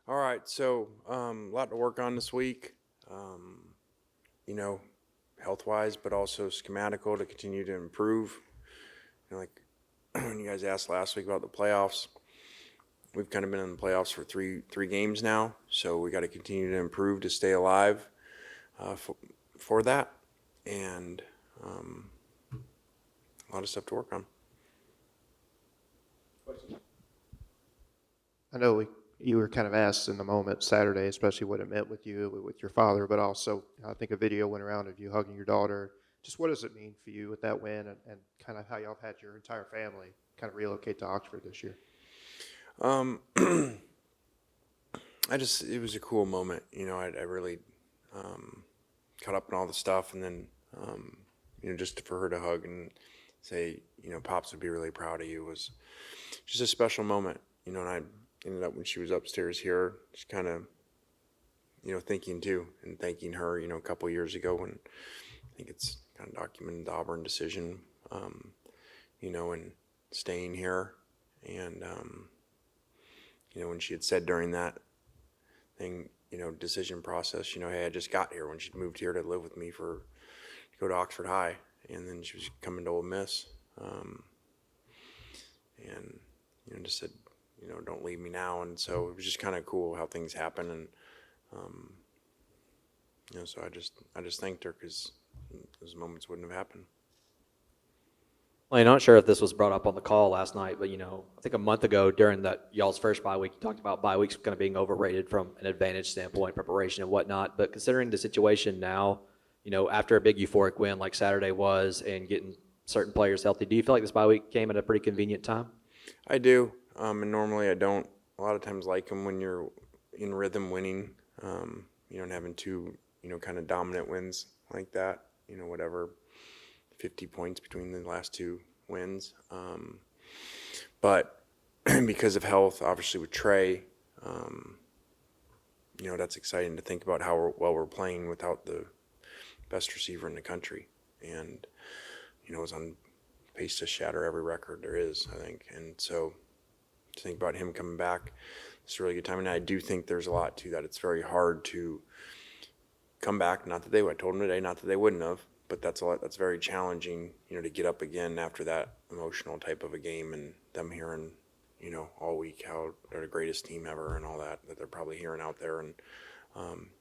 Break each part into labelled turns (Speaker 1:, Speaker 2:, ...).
Speaker 1: All right, so a lot to work on this week, you know, health-wise, but also schematical to continue to improve. Like when you guys asked last week about the playoffs, we've kind of been in the playoffs for three games now, so we got to continue to improve to stay alive for that, and a lot of stuff to work on.
Speaker 2: I know you were kind of asked in the moment Saturday, especially what it meant with you, with your father, but also I think a video went around of you hugging your daughter. Just what does it mean for you with that win and kind of how y'all have had your entire family kind of relocate to Oxford this year?
Speaker 1: Um, it was a cool moment. I really caught up on all the stuff, and then, just for her to hug and say, Pops would be really proud of you was just a special moment, and I ended up when she was upstairs here, just kind of, thinking too and thanking her, a couple years ago when I think it's kind of documented the Auburn decision, and staying here. And, when she had said during that thing, decision process, hey, I just got here when she'd moved here to live with me to go to Oxford High. And then she was coming to Ole Miss. And, just said, don't leave me now. And so it was just kind of cool how things happen. And, so I just thanked her because those moments wouldn't have happened.
Speaker 3: Well, I'm not sure if this was brought up on the call last night, but I think a month ago during y'all's first bye week, you talked about bye weeks kind of being overrated from an advantage standpoint, preparation and whatnot. But considering the situation now, after a big euphoric win like Saturday was and getting certain players healthy, do you feel like this bye week came at a pretty convenient time?
Speaker 1: I do, and normally I don't. A lot of times like them when you're in rhythm winning, and having two, kind of dominant wins like that, whatever. 50 points between the last two wins. But because of health, obviously with Trey, that's exciting to think about how well we're playing without the best receiver in the country. And, is on pace to shatter every record there is, I think. And so to think about him coming back, it's a really good time. And I do think there's a lot to that. It's very hard to come back. Not that I told him today, not that they wouldn't have. But that's very challenging, to get up again after that emotional type of a game and them hearing, all week how they're the greatest team ever and all that they're probably hearing out there. And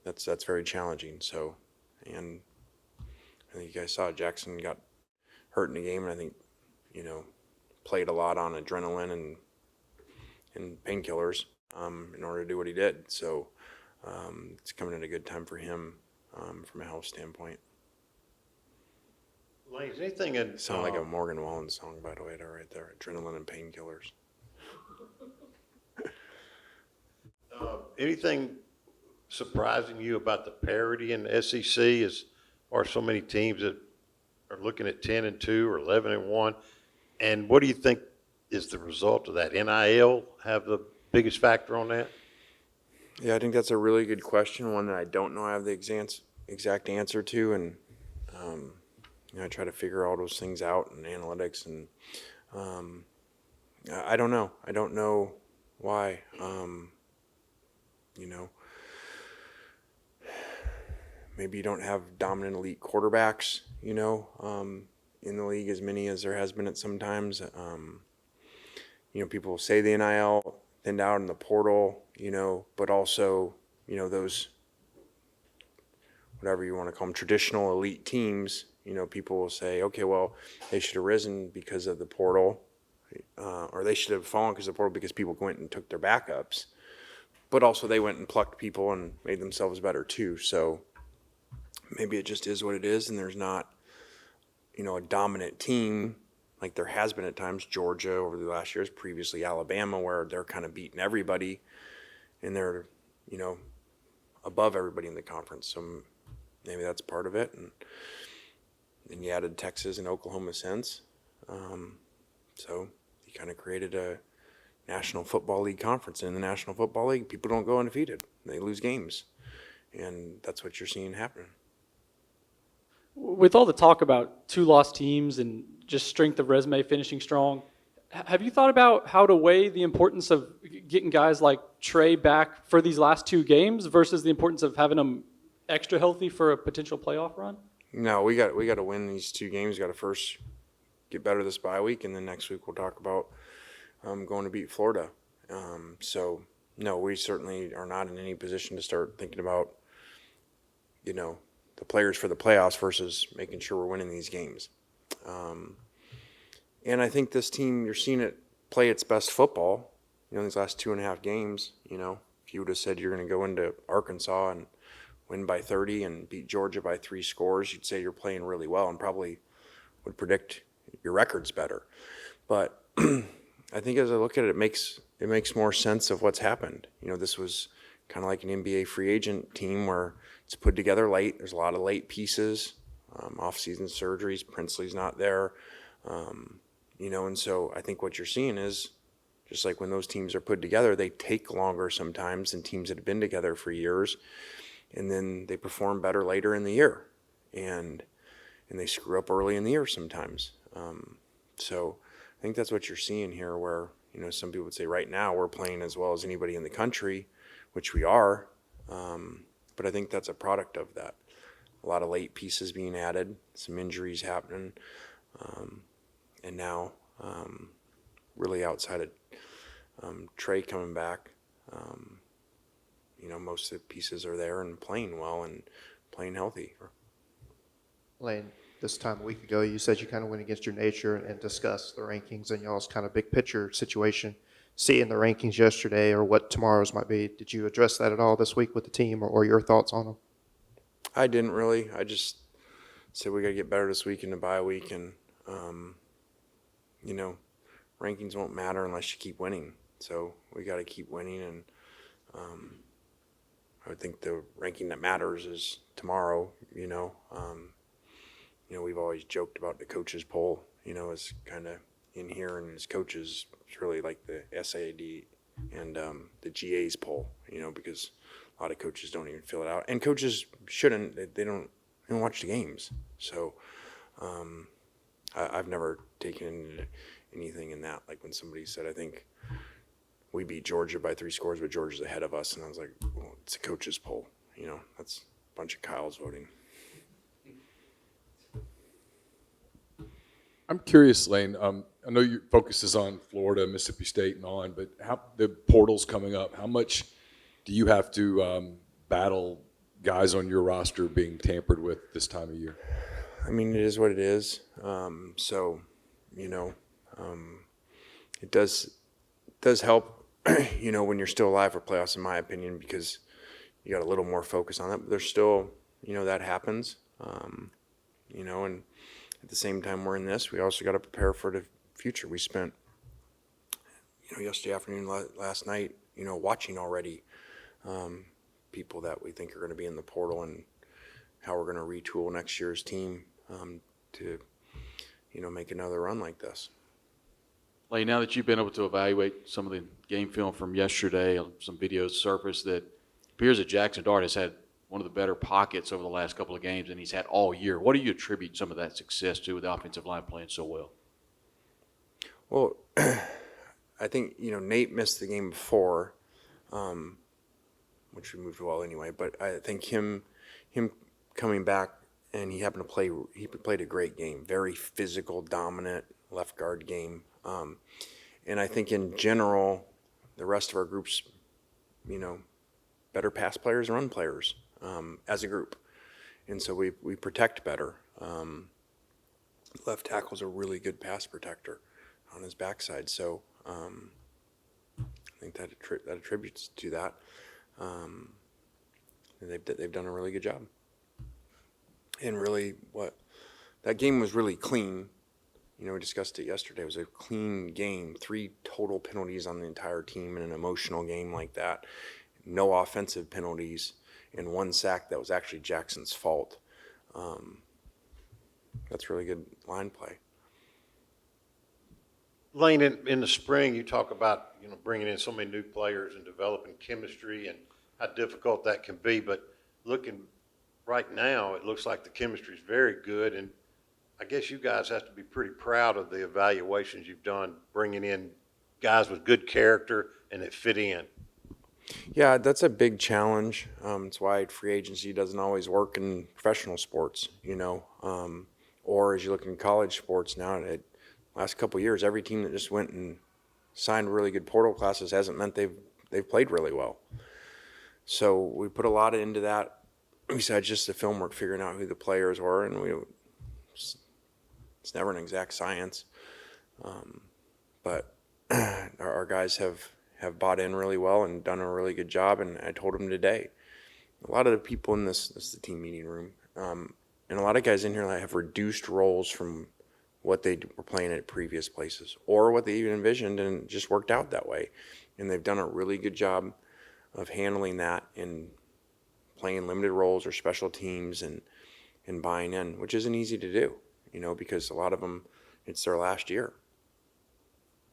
Speaker 1: that's very challenging. So, and I think you guys saw Jackson got hurt in the game, and I think, played a lot on adrenaline and painkillers in order to do what he did. So it's coming at a good time for him from a health standpoint.
Speaker 4: Lane, is anything in
Speaker 1: Sound like a Morgan Wallen song, by the way, right there. Adrenaline and painkillers.
Speaker 4: anything surprising you about the parity in the SEC? Is are so many teams that are looking at 10-2 or 11-1, and what do you think is the result of that? NIL have the biggest factor on that?
Speaker 1: Yeah, I think that's a really good question, one that I don't know I have the exact answer to, and I try to figure all those things out in analytics, and I don't know. I don't know why. Maybe you don't have dominant elite quarterbacks, in the league as many as there has been at some times. People say the NIL thinned out in the portal, but also, those, whatever you want to call them, traditional elite teams, people will say, okay, well, they should have risen because of the portal, or they should have fallen because of the portal because people went and took their backups. But also they went and plucked people and made themselves better too. So maybe it just is what it is, and there's not, a dominant team like there has been at times. Georgia over the last years, previously Alabama, where they're kind of beating everybody and they're, above everybody in the conference. So maybe that's part of it. And then you added Texas and Oklahoma since. So you kind of created a National Football League conference. And in the National Football League, people don't go undefeated. They lose games. And that's what you're seeing happening.
Speaker 5: With all the talk about two lost teams and just strength of resume finishing strong, Have you thought about how to weigh the importance of getting guys like Trey back for these last 2 games versus the importance of having them extra healthy for a potential playoff run?
Speaker 1: No, we got to win these 2 games. We got to first get better this bye week, and then next week we'll talk about going to beat Florida. So no, we certainly are not in any position to start thinking about, the players for the playoffs versus making sure we're winning these games. And I think this team, you're seeing it play its best football, in these last 2.5 games. If you would have said you're going to go into Arkansas and win by 30 and beat Georgia by 3 scores, you'd say you're playing really well and probably would predict your record's better. But I think as I look at it, it makes more sense of what's happened. This was kind of like an NBA free agent team where it's put together late. There's a lot of late pieces, off-season surgeries. Princely's not there. And so I think what you're seeing is just like when those teams are put together, they take longer sometimes than teams that have been together for years, and then they perform better later in the year, and they screw up early in the year sometimes. So I think that's what you're seeing here, where some people would say right now we're playing as well as anybody in the country, which we are, but I think that's a product of that. A lot of late pieces being added, some injuries happening. And now, really outside of Trey coming back, most of the pieces are there and playing well and playing healthy.
Speaker 2: Lane, this time a week ago, you said you kind of went against your nature and discussed the rankings and y'all's kind of big picture situation. Seeing the rankings yesterday or what tomorrow's might be, did you address that at all this week with the team or your thoughts on them?
Speaker 1: I didn't really. I just said we got to get better this week in the bye week, and rankings won't matter unless you keep winning. So we got to keep winning, and I would think the ranking that matters is tomorrow. We've always joked about the coaches poll. Is kind of in here, and as coaches, it's really like the SAD and the GA's poll. Because a lot of coaches don't even fill it out, and coaches shouldn't. They don't watch the games. So I've never taken anything in that. Like when somebody said, I think we beat Georgia by 3 scores, but Georgia's ahead of us, and I was like, well, it's a coaches poll. That's a bunch of Kyles voting.
Speaker 6: I'm curious, Lane. I know your focus is on Florida, Mississippi State, and on, but how the portal's coming up? How much do you have to battle guys on your roster being tampered with this time of year?
Speaker 1: I mean, it is what it is. It does help, when you're still alive for playoffs, in my opinion, because you got a little more focus on that. But there's still, that happens, and at the same time we're in this, we also got to prepare for the future. We spent, yesterday afternoon, last night, watching already people that we think are going to be in the portal and how we're going to retool next year's team to, make another run like this.
Speaker 7: Lane, now that you've been able to evaluate some of the game film from yesterday, some videos surfaced that appears that Jackson Dart has had one of the better pockets over the last couple of games than he's had all year. What do you attribute some of that success to with the offensive line playing so well?
Speaker 1: Well, I think, Nate missed the game before, which we moved well anyway, but I think him coming back, and he played a great game, very physical, dominant left guard game. And I think in general, the rest of our group's, better pass players, run players, as a group. And so we protect better. Left tackle's a really good pass protector on his backside. So I think that attributes to that. And they've done a really good job. And really, that game was really clean. We discussed it yesterday. It was a clean game. 3 total penalties on the entire team in an emotional game like that. No offensive penalties, and 1 sack that was actually Jackson's fault. That's really good line play.
Speaker 4: Lane, in the spring, you talk about, bringing in so many new players and developing chemistry and how difficult that can be. But looking right now, it looks like the chemistry is very good. And I guess you guys have to be pretty proud of the evaluations you've done, bringing in guys with good character and that fit in.
Speaker 1: Yeah, that's a big challenge. It's why free agency doesn't always work in professional sports, or as you look in college sports now. Last couple of years, every team that just went and signed really good portal classes hasn't meant they've played really well. So we put a lot into that. Besides just the film work, figuring out who the players were, and it's never an exact science, but our guys have bought in really well and done a really good job. And I told them today, a lot of the people in this is the team meeting room, and a lot of guys in here that have reduced roles from what they were playing at previous places or what they even envisioned, and it just worked out that way. And they've done a really good job of handling that and playing limited roles or special teams and buying in, which isn't easy to do, because a lot of them, it's their last year.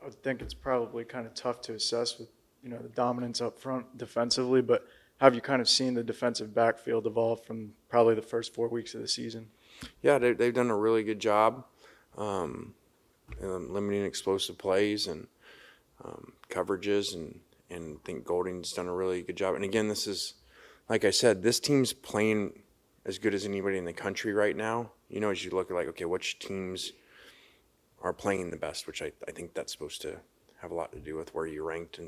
Speaker 8: I would think it's probably kind of tough to assess with, the dominance up front defensively, but have you kind of seen the defensive backfield evolve from probably the first 4 weeks of the season?
Speaker 1: Yeah, they've done a really good job limiting explosive plays and coverages, and I think Golding's done a really good job. And again, this is, like I said, this team's playing as good as anybody in the country right now. As you look at okay, which teams are playing the best, which I think that's supposed to have a lot to do with where you ranked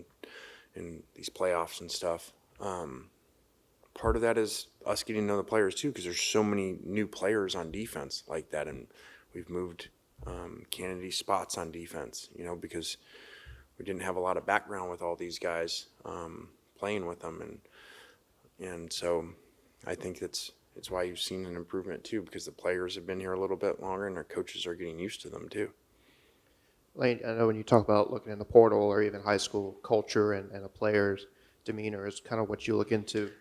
Speaker 1: in these playoffs and stuff. Part of that is us getting to know the players too, because there's so many new players on defense like that, and we've moved Kennedy's spots on defense, because we didn't have a lot of background with all these guys playing with them, and so I think it's why you've seen an improvement too, because the players have been here a little bit longer and our coaches are getting used to them too.
Speaker 2: Lane, I know when you talk about looking in the portal or even high school culture and a player's demeanor is kind of what you look into.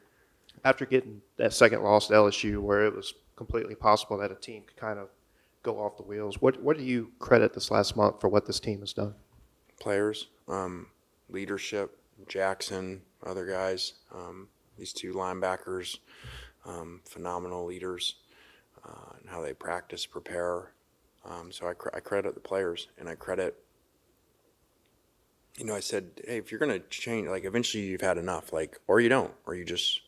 Speaker 2: After getting that second loss to LSU, where it was completely possible that a team could kind of go off the wheels, what do you credit this last month for what this team has done?
Speaker 1: Players, leadership, Jackson, other guys, these two linebackers, phenomenal leaders, and how they practice, prepare. So I credit the players, and I credit, I said, hey, if you're going to change, eventually you've had enough, or you don't, or you just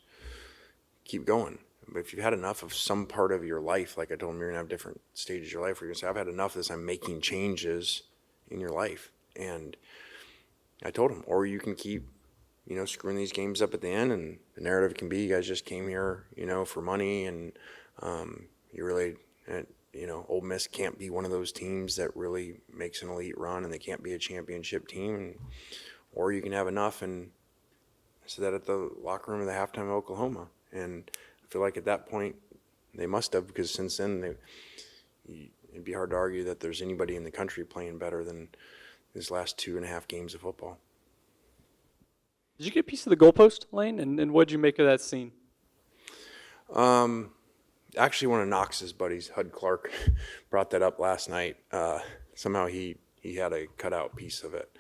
Speaker 1: keep going. But if you've had enough of some part of your life, like I told them, you're going to have different stages of your life where you're going to say, I've had enough of this, I'm making changes in your life. And I told them, or you can keep, screwing these games up at the end, and the narrative can be, you guys just came here, for money, and you really, Ole Miss can't be one of those teams that really makes an elite run, and they can't be a championship team, or you can have enough. And I said that at the locker room of the halftime of Oklahoma, and I feel like at that point they must have, because since then it'd be hard to argue that there's anybody in the country playing better than his last 2.5 games of football.
Speaker 5: Did you get a piece of the goalpost, Lane? And what did you make of that scene?
Speaker 1: Actually, one of Knox's buddies, Hud Clark, brought that up last night. Somehow he had a cutout piece of it.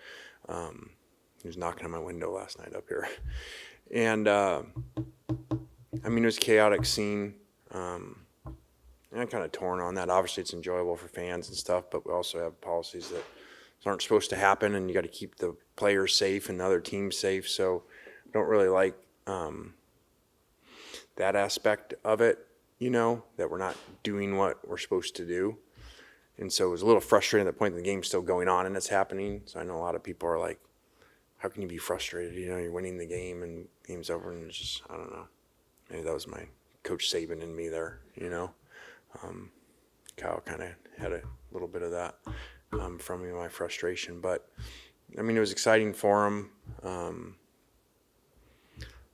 Speaker 1: He was knocking on my window last night up here. And, it was a chaotic scene. And I'm kind of torn on that. Obviously, it's enjoyable for fans and stuff, but we also have policies that aren't supposed to happen, and you got to keep the players safe and the other teams safe. So I don't really like that aspect of it, that we're not doing what we're supposed to do. And so it was a little frustrating at the point that the game's still going on and it's happening. So I know a lot of people are like, how can you be frustrated? You're winning the game and the game's over, and it's just, I don't know. Maybe that was my Coach Saban in me there, Kyle kind of had a little bit of that from me, my frustration. But, it was exciting for him.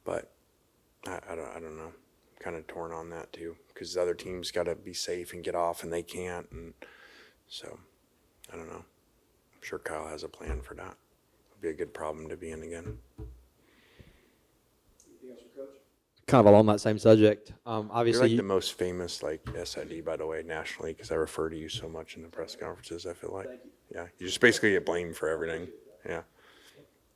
Speaker 1: But I don't know. I'm kind of torn on that too, because the other team's got to be safe and get off, and they can't. And so, I don't know. I'm sure Kyle has a plan for that. It'll be a good problem to be in again.
Speaker 3: Kind of along that same subject.
Speaker 1: You're
Speaker 3: Obviously,
Speaker 1: like the most famous SID, by the way, nationally, because I refer to you so much in the press conferences. I feel like, yeah, you just basically get blamed for everything. Yeah,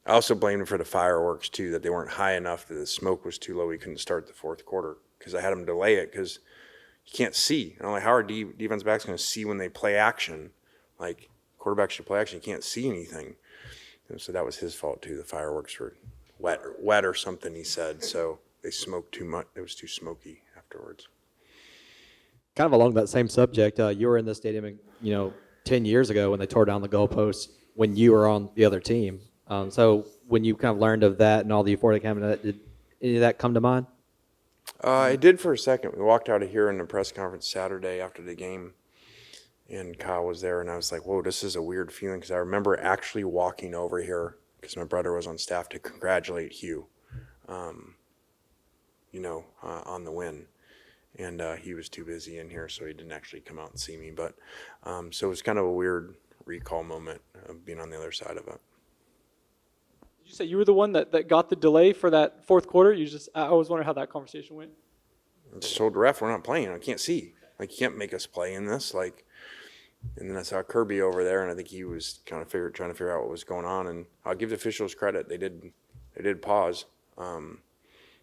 Speaker 1: I also blamed him for the fireworks too, that they weren't high enough, that the smoke was too low. We couldn't start the fourth quarter, because I had him delay it, because you can't see. And I'm like, how are defense backs going to see when they play action? Like, quarterbacks should play action. You can't see anything. And so that was his fault too. The fireworks were wet or something, he said. So they smoked too much. It was too smoky afterwards.
Speaker 3: Kind of along that same subject, you were in the stadium, 10 years ago when they tore down the goalposts when you were on the other team. So when you kind of learned of that and all the euphoria that came out of that, did any of that come to mind?
Speaker 1: It did for a second. We walked out of here in the press conference Saturday after the game, and Kyle was there, and I was like, whoa, this is a weird feeling, because I remember actually walking over here because my brother was on staff to congratulate Hugh, on the win. And he was too busy in here, so he didn't actually come out and see me. But so it was kind of a weird recall moment of being on the other side of it.
Speaker 5: Did you say you were the one that got the delay for that fourth quarter? I was wondering how that conversation went.
Speaker 1: I just told the ref, we're not playing. I can't see. Like, you can't make us play in this. Like, and then I saw Kirby over there, and I think he was trying to figure out what was going on. And I'll give the officials credit; they did pause.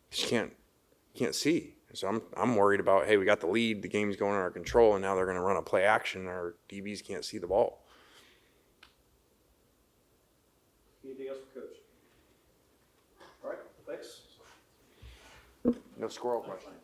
Speaker 1: Just can't see. So I'm worried about, hey, we got the lead, the game's going under our control, and now they're going to run a play action. Our DBs can't see the ball.
Speaker 2: Anything else for Coach? All right, thanks.
Speaker 1: No squirrel questions.